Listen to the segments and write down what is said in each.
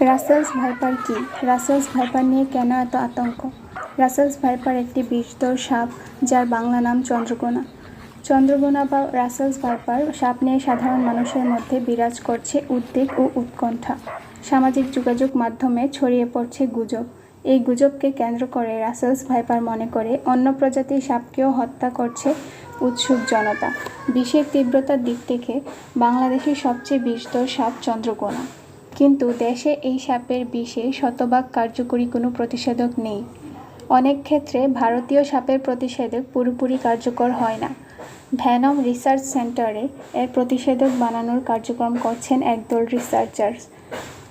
Russell's viper কি? Russell's viper নিয়ে কেন এত আতঙ্ক? রাসেলস ভাইপার একটি বিষধর সাপ যার বাংলা নাম চন্দ্রগোনা। চন্দ্রগোনা বা রাসেলস ভাইপার সাপ নিয়ে সাধারণ মানুষের মধ্যে বিরাজ করছে উদ্বেগ ও উৎকণ্ঠা। সামাজিক যোগাযোগ মাধ্যমে ছড়িয়ে পড়ছে গুজব। এই গুজবকে কেন্দ্র করে রাসেলস ভাইপার মনে করে অন্য প্রজাতির সাপকেও হত্যা করছে উৎসুক জনতা। বিষের তীব্রতার দিক থেকে বাংলাদেশের সবচেয়ে বিষধর সাপ চন্দ্রগোনা, কিন্তু দেশে এই সাপের বিষে শতভাগ কার্যকরী কোনো প্রতিষেধক নেই। অনেক ক্ষেত্রে ভারতীয় সাপের প্রতিষেধক পুরোপুরি কার্যকর হয় না। ভ্যানম রিসার্চ সেন্টারে এর প্রতিষেধক বানানোর কার্যক্রম করছেন একদল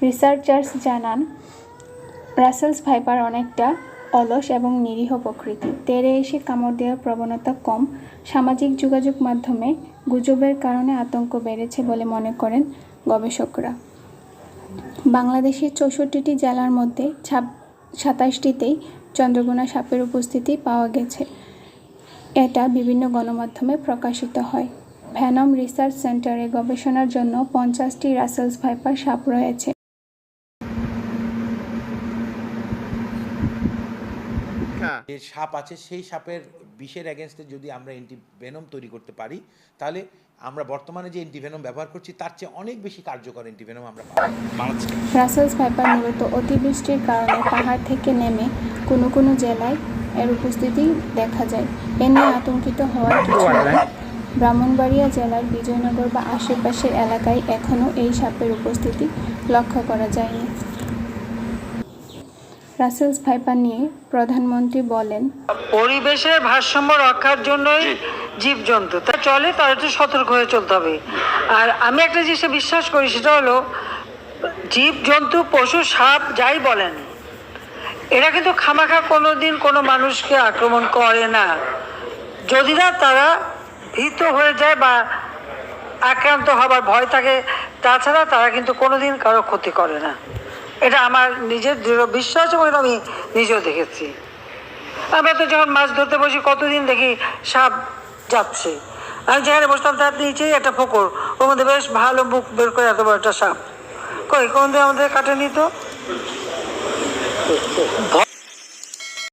রিসার্চার্স জানান, রাসেলস ভাইপার অনেকটা অলস এবং নিরীহ প্রকৃতি। তেড়ে এসে কামড় দেওয়ার প্রবণতা কম। সামাজিক যোগাযোগ মাধ্যমে গুজবের কারণে আতঙ্ক বেড়েছে বলে মনে করেন গবেষকরা। বাংলাদেশের 64টি জেলার মধ্যে 27টিতেই চন্দ্রগোনা সাপের উপস্থিতি পাওয়া গেছে। এটা বিভিন্ন গণমাধ্যমে প্রকাশিত হয়। ভ্যানম রিসার্চ সেন্টারে গবেষণার জন্য 50টি রাসেলস ভাইপার সাপ রয়েছে। যে সাপ আছে সেই সাপের বিষের এগেনস্টে যদি আমরা অ্যান্টিভেনম তৈরি করতে পারি, তাহলে আমরা বর্তমানে যে অ্যান্টিভেনম ব্যবহার করছি তার চেয়ে অনেক বেশি কার্যকর অ্যান্টিভেনম আমরা পাবো। রাসেলস ভাইপার মূলত অতিবৃষ্টির কারণে পাহাড় থেকে নেমে কোনো জেলায় এর উপস্থিতি দেখা যায়। এ নিয়ে আতঙ্কিত হওয়ার কিছু নেই। ব্রাহ্মণবাড়িয়া জেলার বিজয়নগর বা আশেপাশের এলাকায় এখনও এই সাপের উপস্থিতি লক্ষ্য করা যায়নি। রাসেলস ভাইপার নিয়ে প্রধানমন্ত্রী বলেন, পরিবেশের ভারসাম্য রক্ষার জন্যই জীবজন্তু তা চলে, তার একটু সতর্ক হয়ে চলতে হবে। আর আমি একটা জিনিসে বিশ্বাস করি, সেটা হলো জীবজন্তু, পশু, সাপ যাই বলেন, এরা কিন্তু খামাখা কোনোদিন কোনো মানুষকে আক্রমণ করে না, যদি না তারা ভীত হয়ে যায় বা আক্রান্ত হবার ভয় থাকে। তাছাড়া তারা কিন্তু কোনোদিন কারো ক্ষতি করে না। এটা আমার নিজের দৃঢ় বিশ্বাস এবং আমি নিজেও দেখেছি। আমরা তো যখন মাছ ধরতে বসি কতদিন দেখি সাপ যাচ্ছে। আমি যেখানে বসতাম তার নিচেই একটা পুকুর, ওর মধ্যে বেশ ভালো মুখ বের করে এত বড় একটা সাপ, কই কোনদিন আমাদের কাটেনি তো।